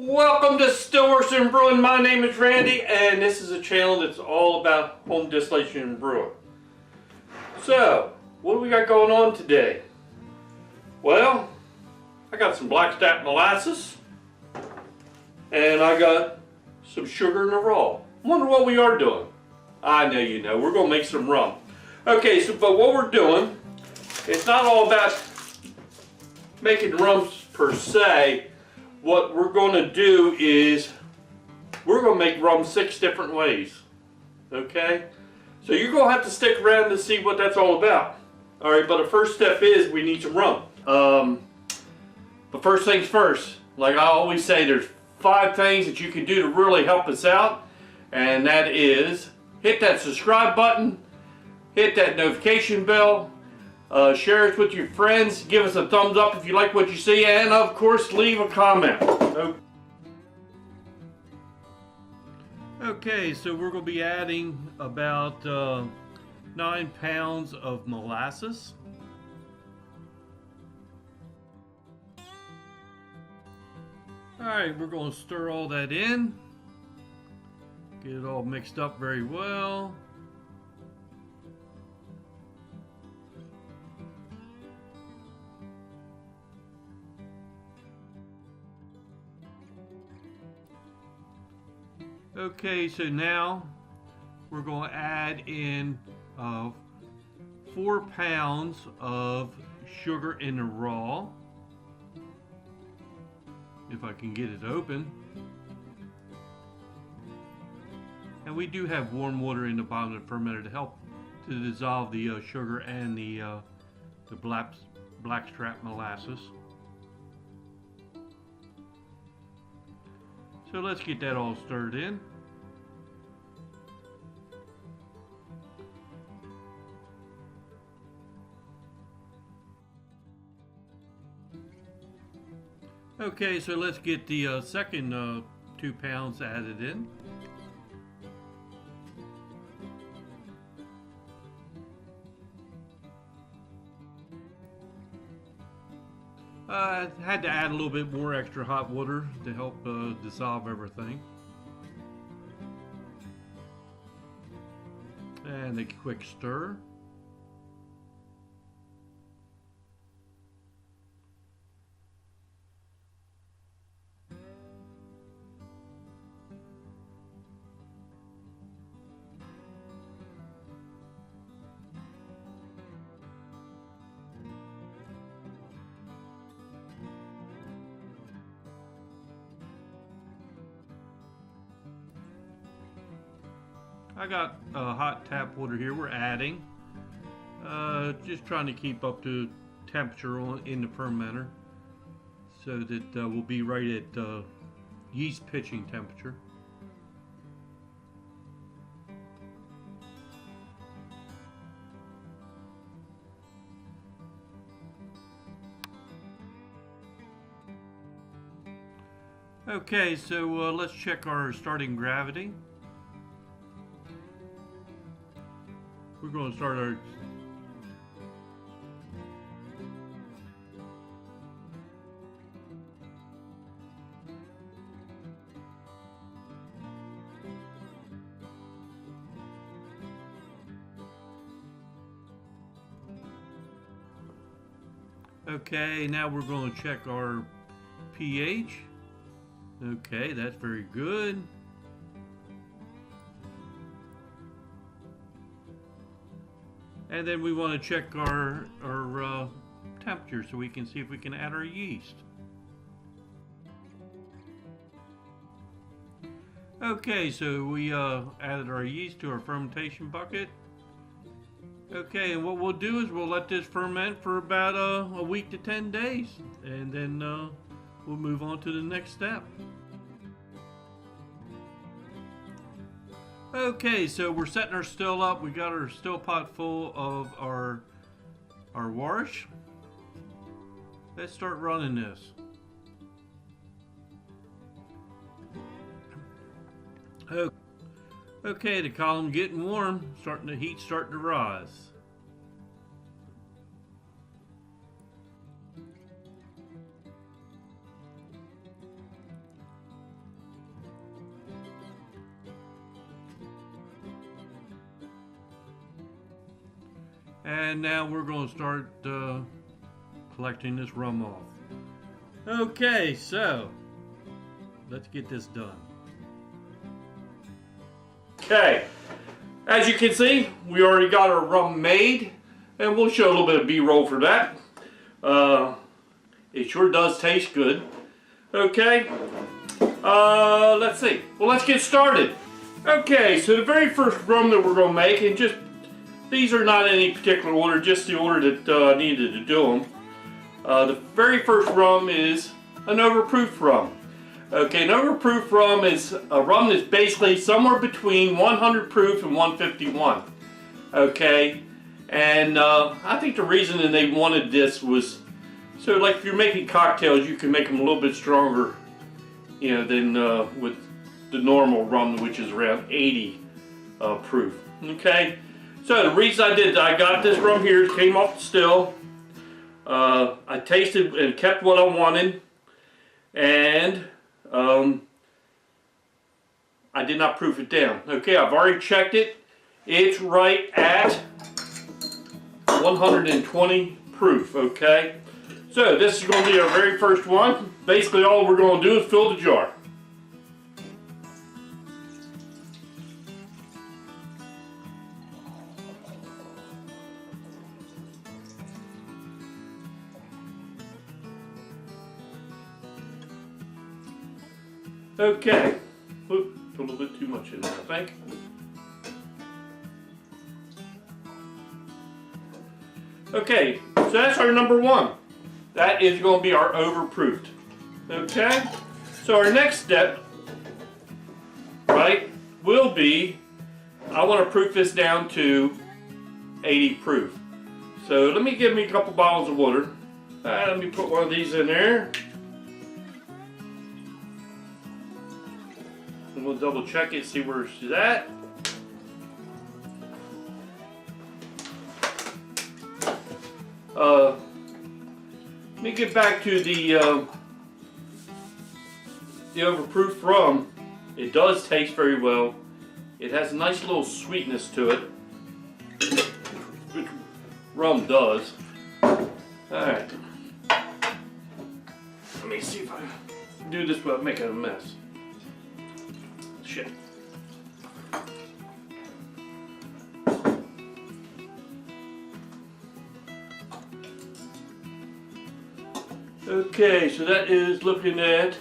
Welcome to Still Works and Brewing. My name is Randy, and this is a channel that's all about home distillation and brewing. So, what do we got going on today? Well, I got some black stout molasses, and I got some sugar in a raw. Wonder what we are doing. I know you know. We're going to make some rum. Okay, so but what we're doing, it's not all about making rums per se. What we're going to do is we're going to make rum 6 different ways. Okay? So you're going to have to stick around to see what that's all about. Alright, but the first step is we need some rum. But first things first, like I always say, there's 5 things that you can do to really help us out. And that is hit that subscribe button, hit that notification bell, share it with your friends, give us a thumbs up if you like what you see, and of course leave a comment. Okay, so we're going to be adding about 9 pounds of molasses. Alright, we're going to stir all that in, get it all mixed up very well. Okay, so now we're going to add in 4 pounds of sugar in the raw. If I can get it open. And we do have warm water in the bottom of the fermenter to help to dissolve the sugar and the blackstrap molasses. So let's get that all stirred in. Okay, so let's get the second 2 pounds added in. I had to add a little bit more extra hot water to help dissolve everything. And a quick stir. I got hot tap water here we're adding. Just trying to keep up to temperature in the fermenter so that we'll be right at yeast pitching temperature. Okay, so let's check our starting gravity. We're going to start our Okay, now we're going to check our pH. Okay, that's very good. And then we want to check our temperature so we can see if we can add our yeast. Okay, so we added our yeast to our fermentation bucket. Okay, and what we'll do is we'll let this ferment for about a week to 10 days. And then we'll move on to the next step. Okay, so we're setting our still up. We got our still pot full of our wash. Let's start running this. Okay, the column getting warm, the heat starting to rise. And now we're going to start collecting this rum off. Okay, so let's get this done. Okay, as you can see, we already got our rum made, and we'll show a little bit of B-roll for that. It sure does taste good. Okay, let's see. Well, let's get started. Okay, so the very first rum that we're going to make, and just these are not in any particular order, just the order that I needed to do them. The very first rum is an Overproof rum. Okay, an Overproof rum is a rum that's basically somewhere between 100 proof and 151. Okay, and I think the reason that they wanted this was so, like, if you're making cocktails, you can make them a little bit stronger, you know, than with the normal rum, which is around 80 proof. Okay, so the reason I got this rum here, it came off the still. I tasted and kept what I wanted, and I did not proof it down. Okay, I've already checked it. It's right at 120 proof. Okay, so this is going to be our very first one. Basically, all we're going to do is fill the jar. Okay, oop, put a little bit too much in there, I think. Okay, so that's our number one. That is going to be our overproofed. Okay, so our next step, right, will be, I want to proof this down to 80 proof. So let me give me a couple bottles of water. Let me put one of these in there. And we'll double check it, see where she's at. Let me get back to the Overproof rum. It does taste very well. It has a nice little sweetness to it, which rum does. Alright. Let me see if I can do this without making a mess. Shit. Okay, so that is looking at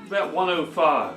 about 105.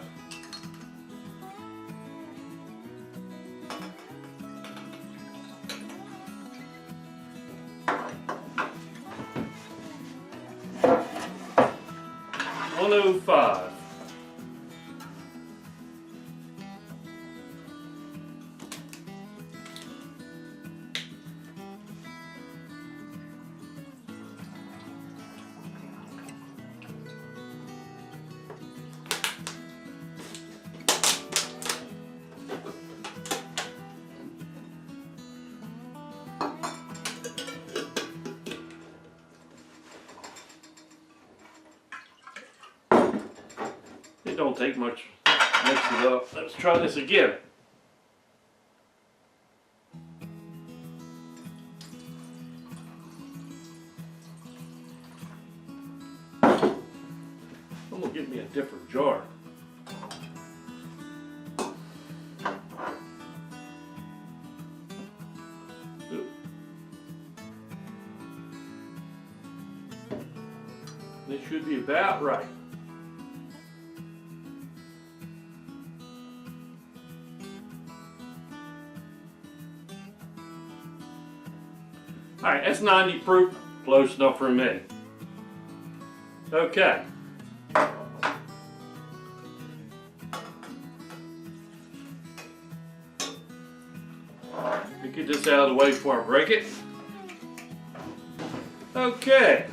It don't take much to mix it up. Let's try this again. I'm gonna get me a different jar. This should be about right. Alright, that's 90 proof, close enough for me. Okay. Let me get this out of the way before I break it. Okay.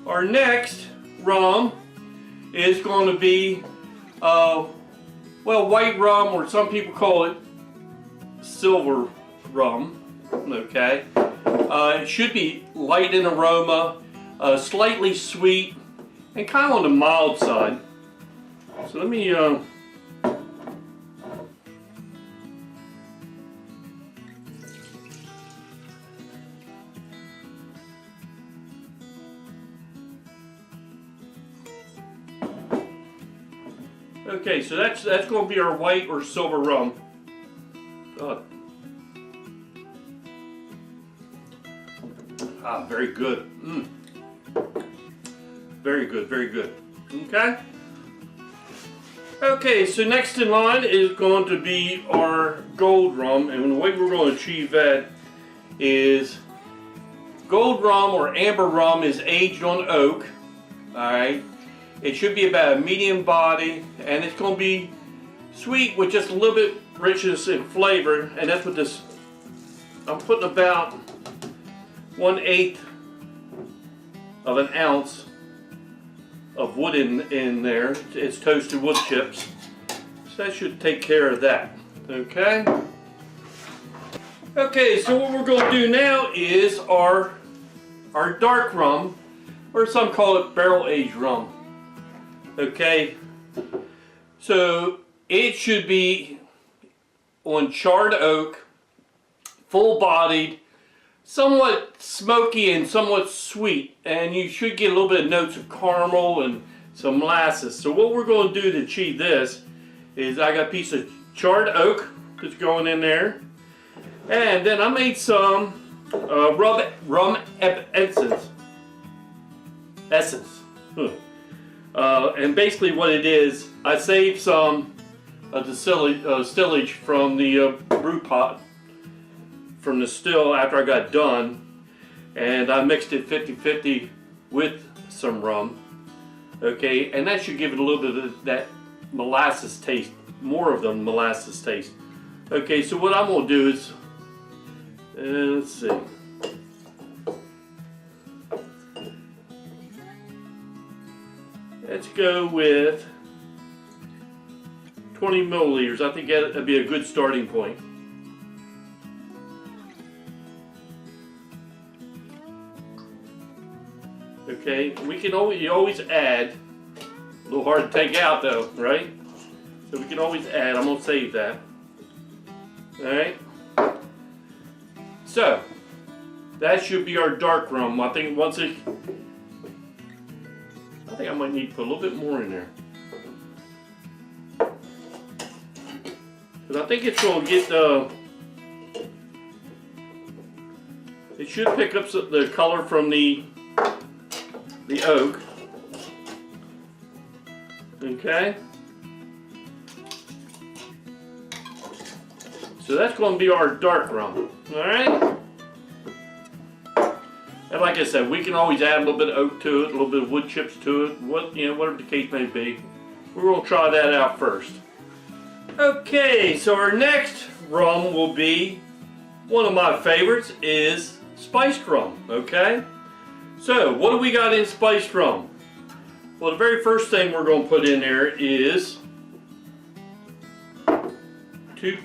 Our next rum is going to be, well, white rum, or some people call it silver rum. Okay. It should be light in aroma, slightly sweet, and kind of on the mild side. So let me Okay, so that's going to be our white or silver rum. Very good. Very good, very good. Okay. Okay, so next in line is going to be our gold rum, and the way we're going to achieve that is gold rum or amber rum is aged on oak. Alright. It should be about a medium body, and it's going to be sweet with just a little bit richness and flavor, and that's what this, I'm putting about 1/8 of an ounce of wood in there. It's toasted wood chips, so that should take care of that. Okay. Okay, so what we're going to do now is our dark rum, or some call it barrel aged rum. Okay, so it should be on charred oak, full bodied, somewhat smoky and somewhat sweet, and you should get a little bit of notes of caramel and some molasses. So what we're going to do to achieve this is I got a piece of charred oak that's going in there, and then I made some rum essence. And basically what it is, I saved some distillage from the brew pot, from the still after I got done, and I mixed it 50-50 with some rum. Okay, and that should give it a little bit of that molasses taste, more of the molasses taste. Okay, so what I'm going to do is, let's see. Let's go with 20 milliliters. I think that'd be a good starting point. Okay, we can always add. A little hard to take out though, right? So we can always add. I'm gonna save that. All right. So that should be our dark rum. I think I might need to put a little bit more in there, because I think it's going to get it should pick up the color from the oak. Okay, so that's going to be our dark rum. All right. And like I said, we can always add a little bit of oak to it, a little bit of wood chips to it, whatever the case may be. We're going to try that out first. Okay, so our next rum will be, one of my favorites is spiced rum, okay? So, what do we got in spiced rum? Well, the very first thing we're going to put in there is two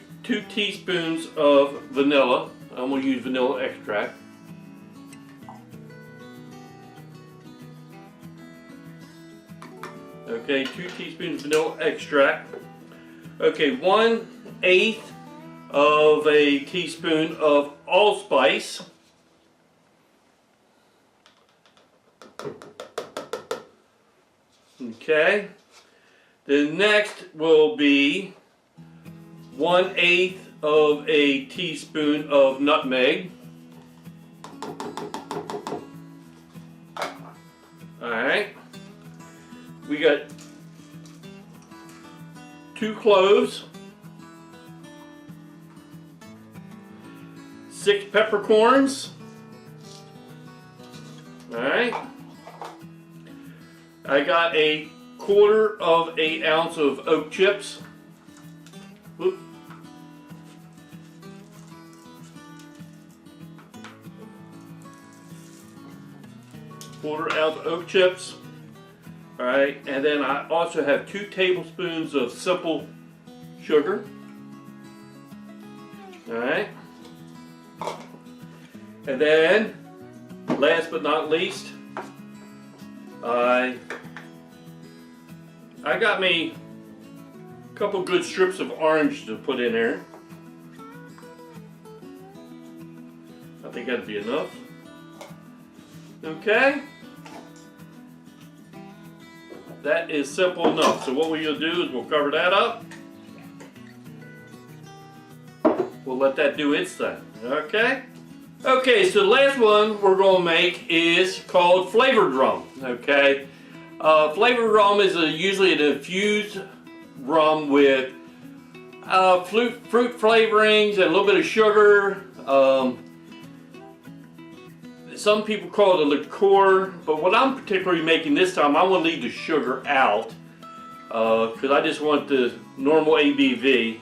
teaspoons of vanilla. I'm going to use vanilla extract. Okay, 2 teaspoons vanilla extract. Okay, 1/8 of a teaspoon of allspice. Okay, the next will be 1/8 of a teaspoon of nutmeg. Alright, we got 2 cloves, 6 peppercorns. Alright, I got a 1/4 of an ounce of oak chips. Whoop. Quarter ounce oak chips. Alright, and then I also have 2 tablespoons of simple sugar. Alright. And then, last but not least, I got me a couple good strips of orange to put in there. I think that'd be enough. Okay. that is simple enough. So what we'll do is we'll cover that up. We'll let that do its thing, okay? Okay, so the last one we're going to make is called flavored rum, okay? Flavored rum is usually an infused rum with fruit flavorings and a little bit of sugar. Some people call it a liqueur, but what I'm particularly making this time, I want to leave the sugar out because I just want the normal ABV.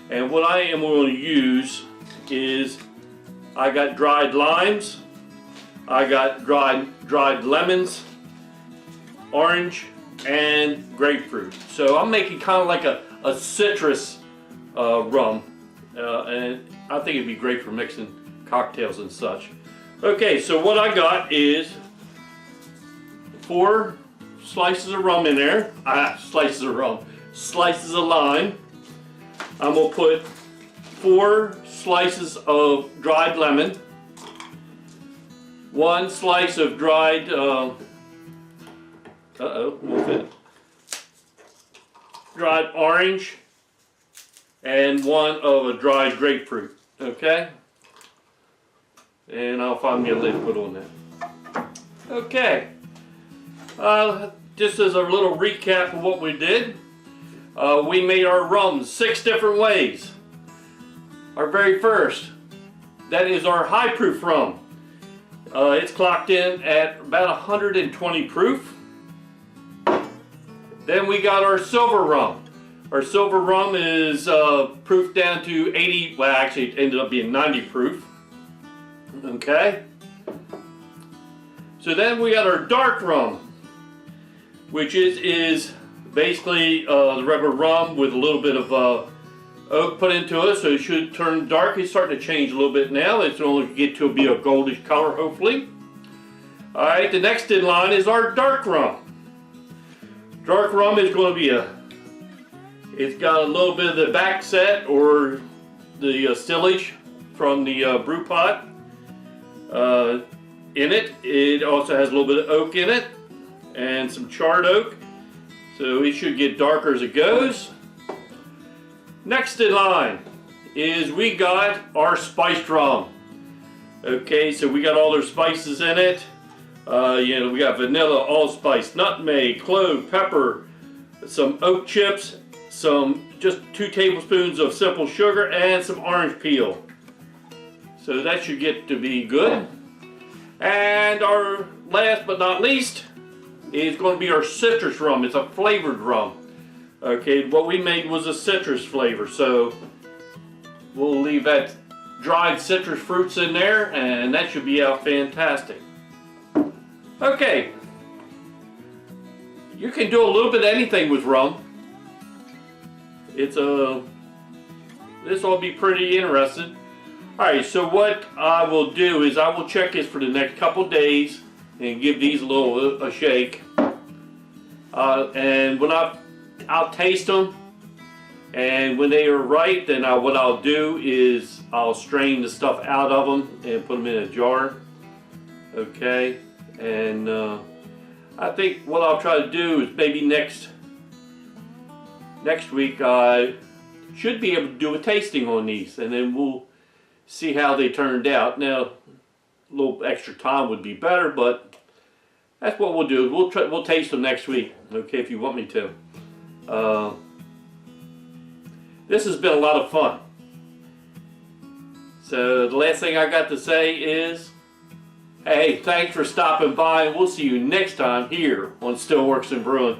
And what I am going to use is, I got dried limes, I got dried lemons, orange, and grapefruit. So I'm making kind of like a citrus rum, and I think it'd be great for mixing cocktails and such. Okay, so what I got is 4 slices of rum in there. Slices of lime. I'm going to put 4 slices of dried lemon, 1 slice of dried, dried orange, and 1 of a dried grapefruit, okay? And I'll find me a lid to put on that. Okay, just as a little recap of what we did. We made our rum 6 different ways. Our very first, that is our high proof rum. It's clocked in at about 120 proof. Then we got our silver rum. Our silver rum is proof down to 80, well actually it ended up being 90 proof. Okay. So then we got our dark rum, which is basically the regular rum with a little bit of oak put into it, so it should turn dark. It's starting to change a little bit now. It's only get to be a goldish color, hopefully. All right, the next in line is our dark rum. Dark rum is going to be it's got a little bit of the back set or the stillage from the brew pot in it. It also has a little bit of oak in it and some charred oak. So it should get darker as it goes. Next in line is we got our spiced rum. Okay, so we got all their spices in it. You know, we got vanilla, allspice, nutmeg, clove, pepper, some oak chips, just 2 tablespoons of simple sugar, and some orange peel. So that should get to be good. And our last but not least is going to be our citrus rum. It's a flavored rum. Okay, what we made was a citrus flavor, so we'll leave that dried citrus fruits in there, and that should be out fantastic. Okay, you can do a little bit of anything with rum. This will be pretty interesting. Alright, so what I will do is I will check this for the next couple days and give these a shake. And when I'll taste them, and when they are right, then what I'll do is I'll strain the stuff out of them and put them in a jar. Okay, and I think what I'll try to do is maybe next week I should be able to do a tasting on these, and then we'll see how they turned out. Now, a little extra time would be better, but that's what we'll do. We'll taste them next week, okay, if you want me to. This has been a lot of fun. So the last thing I got to say is, hey, thanks for stopping by, and we'll see you next time here on Still Works and Brewing.